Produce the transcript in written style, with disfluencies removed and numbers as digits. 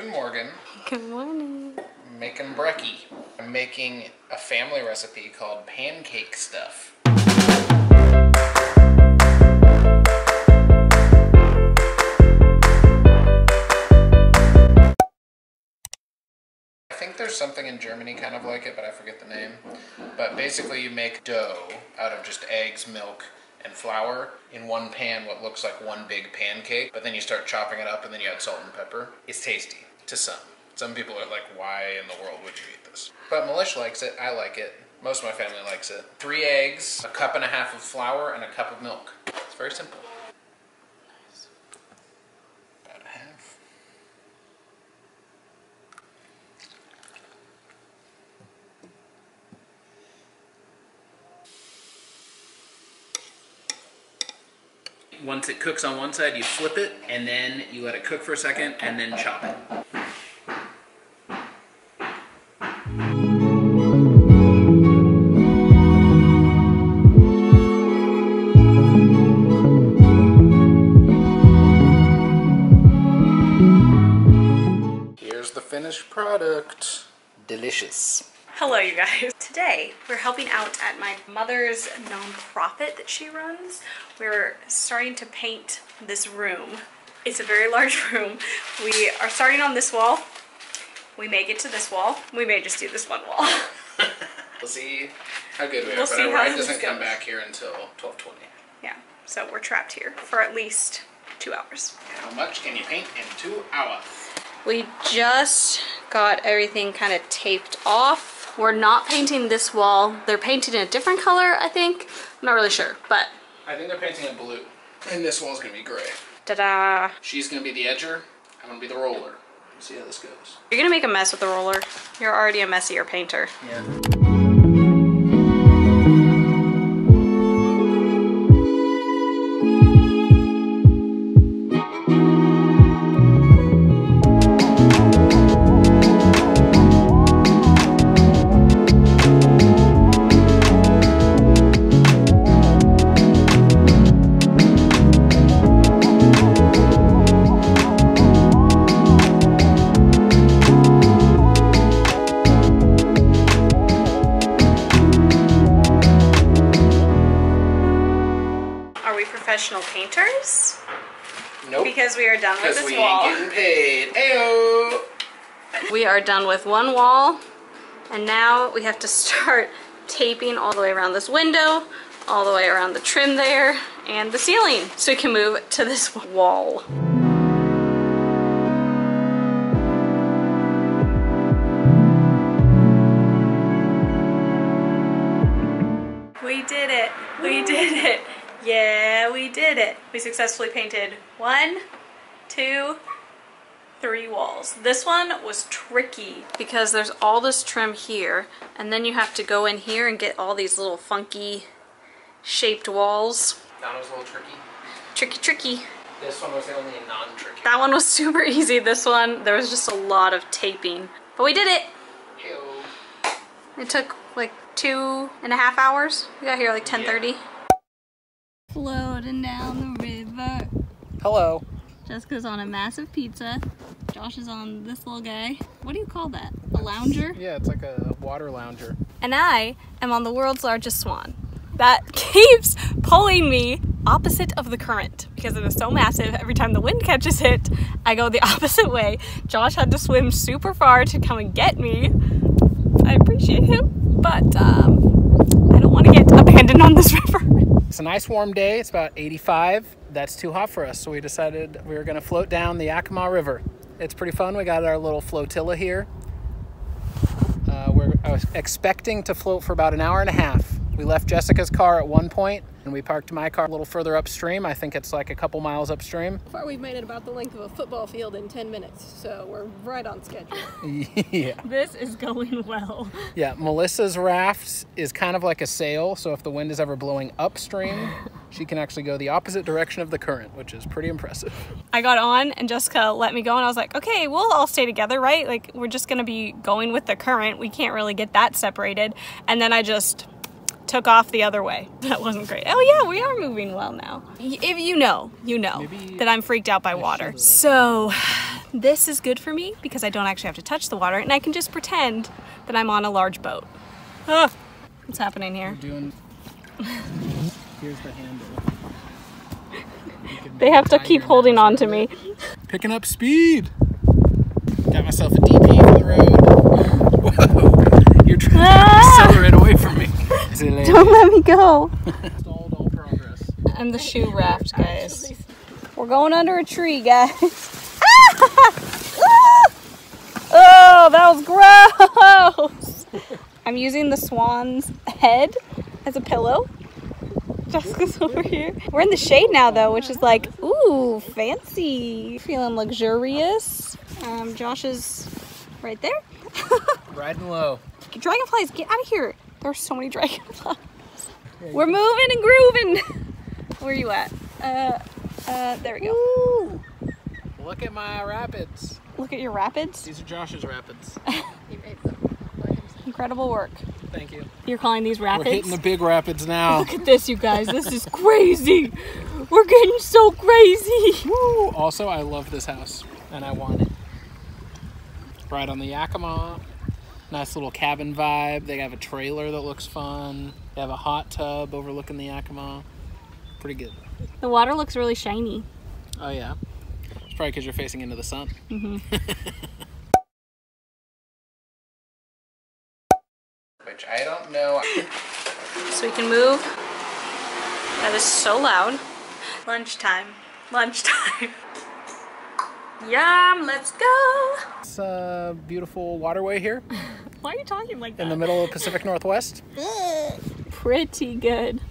and Morgan. Good morning. Making brekkie. I'm making a family recipe called pancake stuff. I think there's something in Germany kind of like it, but I forget the name. But basically you make dough out of just eggs, milk, and flour in one pan, what looks like one big pancake, but then you start chopping it up and then you add salt and pepper. It's tasty to some. Some people are like, why in the world would you eat this? But Militia likes it, I like it, most of my family likes it. 3 eggs, a cup and a half of flour, and a cup of milk. It's very simple. Nice. About a half. Once it cooks on one side, you flip it, and then you let it cook for a second, and then chop it. Here's the finished product. Delicious. Hello, you guys. Today, we're helping out at my mother's nonprofit that she runs. We're starting to paint this room. It's a very large room. We are starting on this wall. We may get to this wall. We may just do this one wall. We'll see how good we are, We'll but see our how ride this doesn't come goes. back here until 12:20. Yeah, so we're trapped here for at least 2 hours. How much can you paint in 2 hours? We just got everything kind of taped off. We're not painting this wall. They're painting a different color, I think. I'm not really sure, but... I think they're painting it blue. And this wall's gonna be gray. Ta-da! She's gonna be the edger, I'm gonna be the roller. Let's see how this goes. You're gonna make a mess with the roller. You're already a messier painter. Yeah. Professional painters? Nope. Because we are done with Because this we wall. ain't getting paid. Ayo! We are done with one wall, and now we have to start taping all the way around this window, all the way around the trim there, and the ceiling, so we can move to this wall. We did it! We did it! Yeah, we did it. We successfully painted 1, 2, 3 walls. This one was tricky because there's all this trim here, and then you have to go in here and get all these little funky shaped walls. That one was a little tricky. Tricky, tricky. This one was the only non-tricky. That one was super easy. This one, there was just a lot of taping. But we did it! Ayo. It took like 2.5 hours. We got here like 10:30. Yeah. Floating down the river. Hello. Jessica's on a massive pizza. Josh is on this little guy. What do you call that? A lounger? Yeah, it's like a water lounger. And I am on the world's largest swan. That keeps pulling me opposite of the current because it is so massive. Every time the wind catches it, I go the opposite way. Josh had to swim super far to come and get me. I appreciate him, but I don't want to get abandoned on this river. It's a nice warm day. It's about 85. That's too hot for us, so we decided we were going to float down the Yakima River. It's pretty fun. We got our little flotilla here. I was expecting to float for about 1.5 hours. We left Jessica's car at one point, and we parked my car a little further upstream. I think it's like a couple miles upstream. So far, we've made it about the length of a football field in 10 minutes, so we're right on schedule. Yeah. This is going well. Yeah, Melissa's raft is kind of like a sail, so if the wind is ever blowing upstream, she can actually go the opposite direction of the current, which is pretty impressive. I got on and Jessica let me go, and I was like, okay, we'll all stay together, right? Like, we're just gonna be going with the current. We can't really get that separated. And then I just took off the other way. That wasn't great. Oh yeah, we are moving well now. If you know Maybe that I'm freaked out by water. So this is good for me because I don't actually have to touch the water and I can just pretend that I'm on a large boat. Ah, what's happening here? Here's the handle. They have to keep holding on to me. Picking up speed. Got myself a DP for the road. Whoa! You're trying to accelerate away from me. Don't let me go. Stalled all progress. I'm the shoe raft, guys. We're going under a tree, guys. Oh, that was gross. I'm using the swan's head as a pillow. Jessica's over here. We're in the shade now, though, which is like, ooh, fancy. Feeling luxurious. Josh is right there. Riding low. Dragonflies, get out of here. There's so many dragonflies. We're moving and grooving. Where are you at? There we go. Ooh. Look at my rapids. Look at your rapids. These are Josh's rapids. Incredible work. Thank you. You're calling these rapids? We're hitting the big rapids now. Look at this, you guys. This is crazy. We're getting so crazy. Woo. Also, I love this house, and I want it. Right on the Yakima. Nice little cabin vibe. They have a trailer that looks fun. They have a hot tub overlooking the Yakima. Pretty good. The water looks really shiny. Oh, yeah? It's probably because you're facing into the sun. Mm-hmm. Which I don't know. So we can move. That is so loud. Lunchtime. Lunchtime. Yum, let's go. It's a beautiful waterway here Why are you talking like that? in the middle of Pacific Northwest. Pretty good.